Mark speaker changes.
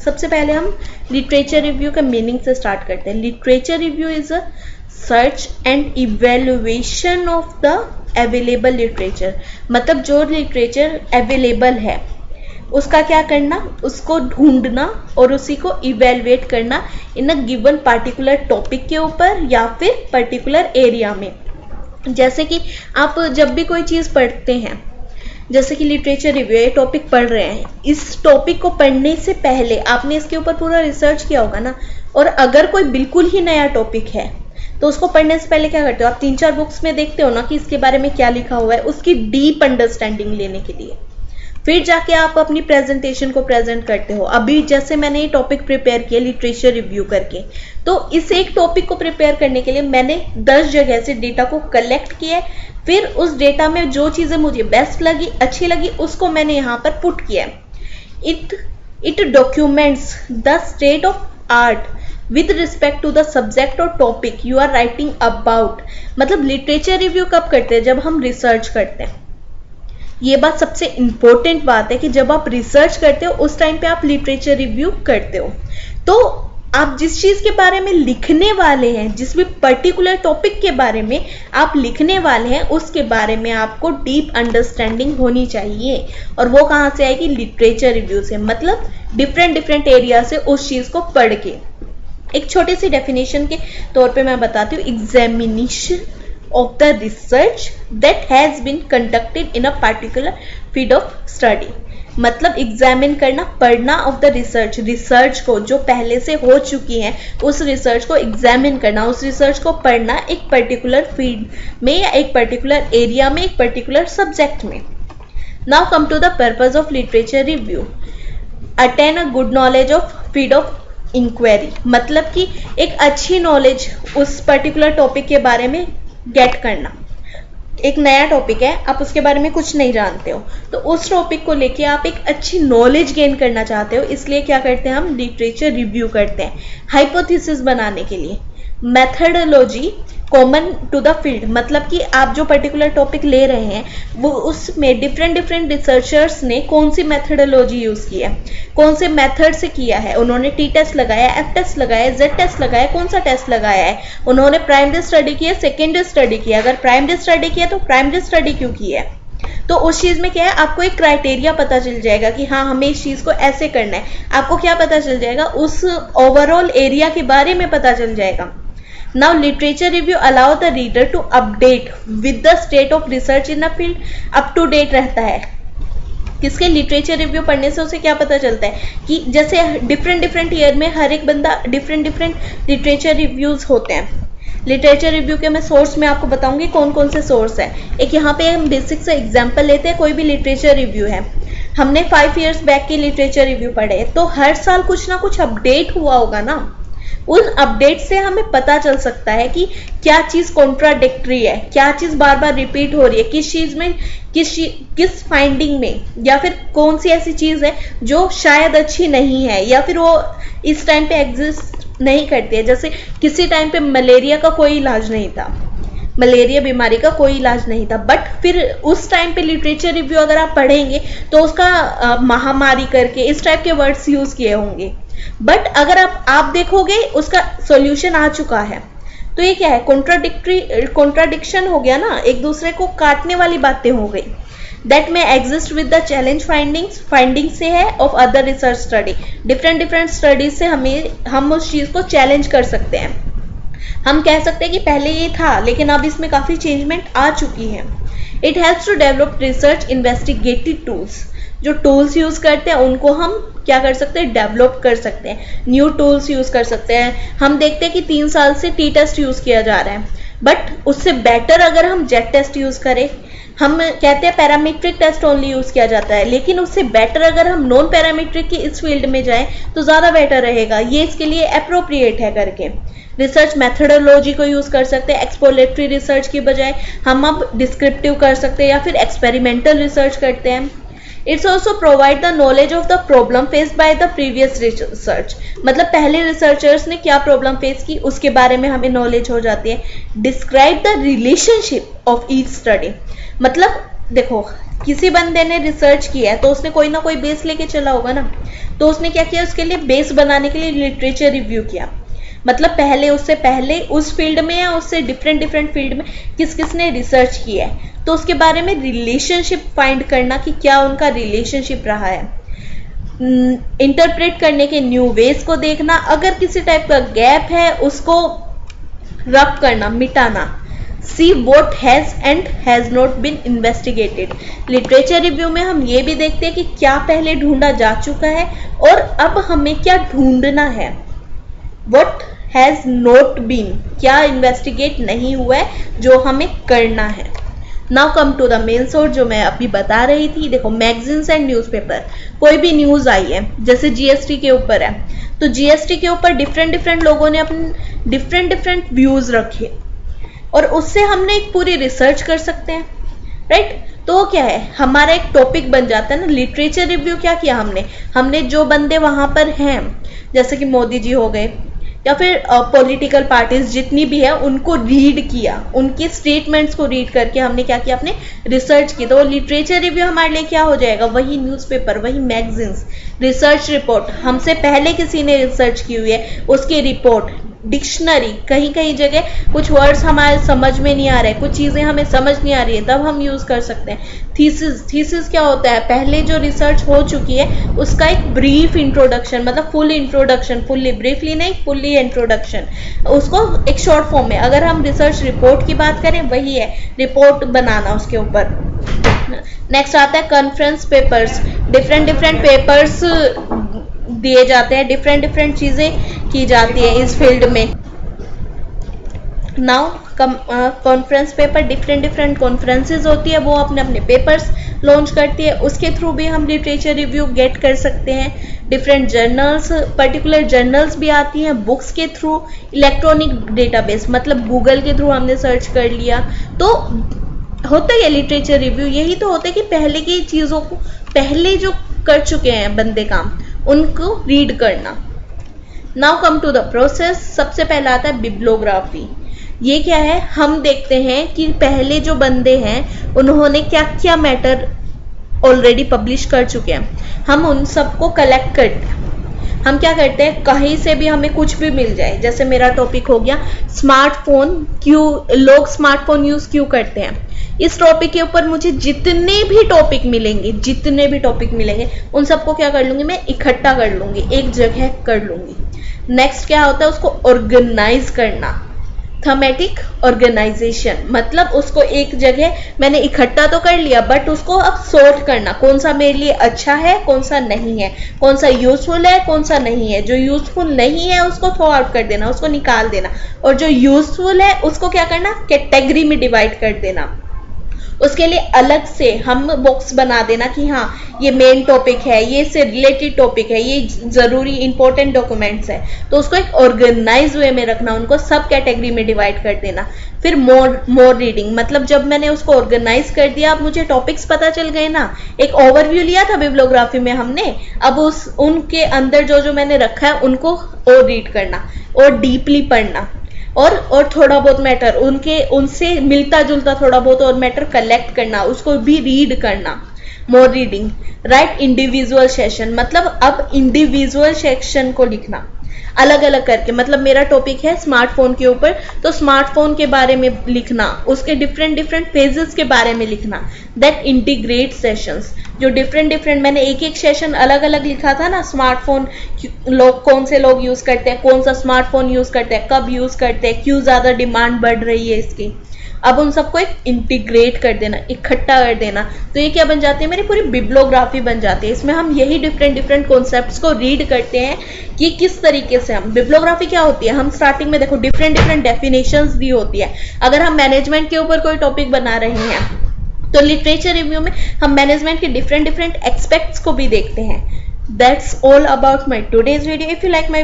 Speaker 1: सबसे पहले हम लिटरेचर रिव्यू का मीनिंग से स्टार्ट करते हैं। Literature review is a search and evaluation of the available literature, मतलब जो लिटरेचर अवेलेबल है उसका क्या करना, उसको ढूंढना और उसी को इवेलुएट करना इन अ गिवन पार्टिकुलर टॉपिक के ऊपर या फिर पर्टिकुलर एरिया में। जैसे कि आप जब भी कोई चीज़ पढ़ते हैं, जैसे कि लिटरेचर रिव्यू ये टॉपिक पढ़ रहे हैं, इस टॉपिक को पढ़ने से पहले आपने इसके ऊपर पूरा रिसर्च किया होगा ना। और अगर कोई बिल्कुल ही नया टॉपिक है तो उसको पढ़ने से पहले क्या करते हो, आप 3-4 बुक्स में देखते हो ना कि इसके बारे में क्या लिखा हुआ है, उसकी डीप अंडरस्टैंडिंग लेने के लिए फिर जाके आप अपनी प्रेजेंटेशन को प्रेजेंट करते हो। अभी जैसे मैंने ये टॉपिक प्रिपेयर किया लिटरेचर रिव्यू करके, तो इस एक टॉपिक को प्रिपेयर करने के लिए मैंने 10 जगह से डेटा को कलेक्ट किया है। फिर उस डेटा में जो चीज़ें मुझे बेस्ट लगी, अच्छी लगी, उसको मैंने यहाँ पर पुट किया है। It documents the state of art with respect to the subject और topic you are writing about. मतलब लिटरेचर रिव्यू कब करते हैं, जब हम रिसर्च करते हैं। ये बात सबसे इंपॉर्टेंट बात है कि जब आप रिसर्च करते हो उस टाइम पे आप लिटरेचर रिव्यू करते हो। तो आप जिस चीज के बारे में लिखने वाले हैं, जिस भी पर्टिकुलर टॉपिक के बारे में आप लिखने वाले हैं, उसके बारे में आपको डीप अंडरस्टैंडिंग होनी चाहिए। और वो कहाँ से आएगी, लिटरेचर रिव्यू से, मतलब डिफरेंट एरिया से उस चीज को पढ़ के। एक छोटी सी डेफिनेशन के तौर पे मैं बताती हूँ, examination of the research that has been conducted in a particular field of study। मतलब एग्जामिन करना, पढ़ना ऑफ द रिसर्च को जो पहले से हो चुकी है, उस रिसर्च को एग्जामिन करना, उस रिसर्च को पढ़ना एक पर्टिकुलर फील्ड में या एक पर्टिकुलर एरिया में, एक पर्टिकुलर सब्जेक्ट में। Now come to the purpose of literature review, attain a good knowledge of field of inquiry. मतलब कि एक अच्छी नॉलेज उस पर्टिकुलर टॉपिक के बारे में गेट करना। एक नया टॉपिक है, आप उसके बारे में कुछ नहीं जानते हो, तो उस टॉपिक को लेके आप एक अच्छी नॉलेज गेन करना चाहते हो, इसलिए क्या करते हैं, हम लिटरेचर रिव्यू करते हैं हाइपोथेसिस बनाने के लिए। Methodology common to the field, मतलब कि आप जो पर्टिकुलर टॉपिक ले रहे हैं वो उसमें डिफरेंट रिसर्चर्स ने कौन सी मेथडोलॉजी यूज की है, कौन से मेथड से किया है। उन्होंने टी टेस्ट लगाया, एफ टेस्ट लगाया, जेड टेस्ट लगाया, कौन सा टेस्ट लगाया है। उन्होंने प्राइमरी स्टडी की है, सेकेंडरी स्टडी की है। अगर प्राइमरी स्टडी की है तो प्राइमरी स्टडी क्यों की है। तो उस चीज में क्या है, आपको एक क्राइटेरिया पता चल जाएगा कि हाँ हमें इस चीज को ऐसे करना है। आपको क्या पता चल जाएगा, उस ओवरऑल एरिया के बारे में पता चल जाएगा। Now literature review allow the reader to update with the state of research in a field। up to date रहता है किसके, लिटरेचर रिव्यू पढ़ने से उसे क्या पता चलता है कि जैसे डिफरेंट ईयर में हर एक बंदा डिफरेंट लिटरेचर रिव्यूज होते हैं। लिटरेचर रिव्यू के मैं सोर्स में आपको बताऊंगी कौन कौन से सोर्स है। एक यहाँ पे हम बेसिक से एग्जांपल लेते हैं, कोई भी लिटरेचर रिव्यू है, हमने 5 years बैक की लिटरेचर रिव्यू पढ़े, तो हर साल कुछ ना कुछ अपडेट हुआ होगा ना। उन अपडेट से हमें पता चल सकता है कि क्या चीज कॉन्ट्राडिक्टरी है, क्या चीज बार बार रिपीट हो रही है, किस चीज में किस फाइंडिंग में, या फिर कौन सी ऐसी चीज है जो शायद अच्छी नहीं है या फिर वो इस टाइम पे एग्जिस्ट नहीं करती है। जैसे किसी टाइम पे मलेरिया का कोई इलाज नहीं था, मलेरिया बीमारी का कोई इलाज नहीं था, बट फिर उस टाइम पे लिटरेचर रिव्यू अगर आप पढ़ेंगे तो उसका महामारी करके इस टाइप के वर्ड्स यूज किए होंगे। बट अगर आप देखोगे उसका सॉल्यूशन आ चुका है। तो ये क्या है, कॉन्ट्राडिक्शन हो गया ना, एक दूसरे को काटने वाली बातें हो गई। दैट में exist with the challenge finding से है of other research study. Different studies से हम उस चीज को चैलेंज कर सकते हैं। हम कह सकते हैं कि पहले ये था लेकिन अब इसमें काफी चेंजमेंट आ चुकी है। It has to develop research investigative tools. जो टूल्स यूज करते हैं उनको हम क्या कर सकते हैं, डेवलप कर सकते हैं, न्यू टूल्स यूज कर सकते हैं। हम देखते हैं कि 3 साल से टी टेस्ट यूज किया जा रहा है, बट उससे बेटर अगर हम जेड टेस्ट यूज करें, हम कहते हैं पैरामीट्रिक टेस्ट ओनली यूज किया जाता है, लेकिन उससे बेटर अगर हम नॉन पैरामीट्रिक की इस फील्ड में जाएं तो ज्यादा बेटर रहेगा। ये इसके लिए अप्रोप्रिएट है करके रिसर्च मेथडोलॉजी को यूज कर सकते हैं। एक्सप्लोरेटरी रिसर्च की बजाय हम अब डिस्क्रिप्टिव कर सकते हैं या फिर एक्सपेरिमेंटल रिसर्च करते हैं। It's also provide the knowledge of the problem faced by the previous research. मतलब पहले रिसर्चर्स ने क्या प्रॉब्लम फेस की उसके बारे में हमें नॉलेज हो जाती है। Describe the relationship of each study. मतलब देखो किसी बंदे ने रिसर्च किया है तो उसने कोई ना कोई बेस लेके चला होगा ना, तो उसने क्या किया, उसके लिए बेस बनाने के लिए लिटरेचर रिव्यू किया। मतलब पहले, उससे पहले उस फील्ड में या उससे डिफरेंट फील्ड में किस किस ने रिसर्च किया है, तो उसके बारे में रिलेशनशिप फाइंड करना कि क्या उनका रिलेशनशिप रहा है, इंटरप्रेट करने के न्यू वेज को देखना, अगर किसी टाइप का गैप है उसको रब करना, मिटाना, see what has and has not been investigated. Literature review में हम ये भी देखते हैं कि क्या पहले ढूंढा जा चुका है और अब हमें क्या ढूंढना है, वॉट हैज नॉट बीन, क्या इन्वेस्टिगेट नहीं हुआ है जो हमें करना है। Now come to the main source, जो मैं अभी बता रही थी। देखो मैगजीन्स एंड न्यूज़पेपर, कोई भी न्यूज आई है, जैसे जीएसटी के ऊपर है, तो जीएसटी के ऊपर डिफरेंट लोगों ने अपने डिफरेंट व्यूज रखे और उससे हमने एक पूरी रिसर्च कर सकते हैं, राइट। तो वो क्या है, हमारा एक टॉपिक बन जाता है ना। लिटरेचर रिव्यू क्या किया हमने जो बंदे वहां पर हैं, जैसे कि मोदी जी हो गए या फिर पॉलिटिकल पार्टीज जितनी भी है, उनको रीड किया, उनके स्टेटमेंट्स को रीड करके हमने क्या किया, अपने रिसर्च की। तो लिटरेचर रिव्यू हमारे लिए क्या हो जाएगा, वही न्यूज़पेपर, वही मैगजीन्स, रिसर्च रिपोर्ट, हमसे पहले किसी ने रिसर्च की हुई है उसकी रिपोर्ट, डिक्शनरी, कहीं जगह कुछ वर्ड्स हमारे समझ में नहीं आ रहे, कुछ चीजें हमें समझ नहीं आ रही है, तब हम यूज कर सकते हैं। थीसिस क्या होता है, पहले जो रिसर्च हो चुकी है उसका एक ब्रीफ इंट्रोडक्शन, मतलब फुल इंट्रोडक्शन, फुल्ली ब्रीफली नहीं, फुल्ली इंट्रोडक्शन, उसको एक शॉर्ट फॉर्म में। अगर हम रिसर्च रिपोर्ट की बात करें, वही है रिपोर्ट बनाना उसके ऊपर। नेक्स्ट आता है कॉन्फ्रेंस पेपर्स, डिफरेंट पेपर्स दिए जाते हैं, डिफरेंट चीजें की जाती है इस फील्ड में। Now conference paper, different conferences होती है, वो अपने पेपर्स लॉन्च करती है, उसके थ्रू भी हम लिटरेचर रिव्यू गेट कर सकते हैं। डिफरेंट जर्नल्स, पर्टिकुलर जर्नल्स भी आती हैं, बुक्स के थ्रू, इलेक्ट्रॉनिक डेटाबेस, मतलब गूगल के थ्रू हमने सर्च कर लिया, तो होता है लिटरेचर रिव्यू। यही तो होता है कि पहले की चीजों को, पहले जो कर चुके हैं बंदे काम, उनको रीड करना। Now come to the process. सबसे पहला आता है बिब्लियोग्राफी। ये क्या है, हम देखते हैं कि पहले जो बंदे हैं उन्होंने क्या क्या मैटर ऑलरेडी पब्लिश कर चुके हैं, हम उन सबको कलेक्ट करते हैं। हम क्या करते हैं, कहीं से भी हमें कुछ भी मिल जाए, जैसे मेरा टॉपिक हो गया स्मार्टफोन, क्यों लोग स्मार्टफोन यूज क्यों करते हैं, इस टॉपिक के ऊपर मुझे जितने भी टॉपिक मिलेंगे उन सबको क्या कर लूंगी, मैं इकट्ठा कर लूंगी, एक जगह कर लूंगी। नेक्स्ट क्या होता है, उसको ऑर्गेनाइज करना, थमेटिक ऑर्गेनाइजेशन, मतलब उसको एक जगह मैंने इकट्ठा तो कर लिया, बट उसको अब सॉर्ट करना, कौन सा मेरे लिए अच्छा है, कौन सा नहीं है, कौन सा यूजफुल है, कौन सा नहीं है। जो यूजफुल नहीं है उसको थ्रो आउट कर देना, उसको निकाल देना, और जो यूजफुल है उसको क्या करना, कैटेगरी में डिवाइड कर देना। उसके लिए अलग से हम बॉक्स बना देना कि हाँ ये मेन टॉपिक है, ये इससे रिलेटेड टॉपिक है, ये जरूरी इंपॉर्टेंट डॉक्यूमेंट्स है, तो उसको एक ऑर्गेनाइज वे में रखना, उनको सब कैटेगरी में डिवाइड कर देना। फिर मोर रीडिंग, मतलब जब मैंने उसको ऑर्गेनाइज कर दिया, अब मुझे टॉपिक्स पता चल गए ना, एक ओवरव्यू लिया था बिब्लियोग्राफी में हमने, अब उनके अंदर जो मैंने रखा है उनको और रीड करना और डीपली पढ़ना, और थोड़ा बहुत मैटर उनसे मिलता जुलता थोड़ा बहुत और मैटर कलेक्ट करना, उसको भी रीड करना। मोर रीडिंग, राइट इंडिविजुअल सेशन, मतलब अब इंडिविजुअल सेक्शन को लिखना अलग अलग करके, मतलब मेरा टॉपिक है स्मार्टफोन के ऊपर, तो स्मार्टफोन के बारे में लिखना, उसके डिफरेंट फेजेस के बारे में लिखना। दैट इंटीग्रेट सेशंस, जो डिफरेंट मैंने एक सेशन अलग अलग लिखा था ना, स्मार्टफोन लोग कौन से लोग यूज करते हैं, कौन सा स्मार्टफोन यूज करते हैं, कब यूज करते हैं, क्यों ज्यादा डिमांड बढ़ रही है इसकी, अब उन सबको एक इंटीग्रेट कर देना, इकट्ठा कर देना, तो ये क्या बन जाती है, मेरी पूरी बिब्लियोग्राफी बन जाती है। इसमें हम यही डिफरेंट कॉन्सेप्ट्स को रीड करते हैं कि किस तरीके से हम, बिब्लियोग्राफी क्या होती है, हम स्टार्टिंग में देखो डिफरेंट डेफिनेशंस दी होती है। अगर हम मैनेजमेंट के ऊपर कोई टॉपिक बना रहे हैं तो लिटरेचर रिव्यू में हम मैनेजमेंट के डिफरेंट एस्पेक्ट्स को भी देखते हैं। That's all about my today's video. If you like my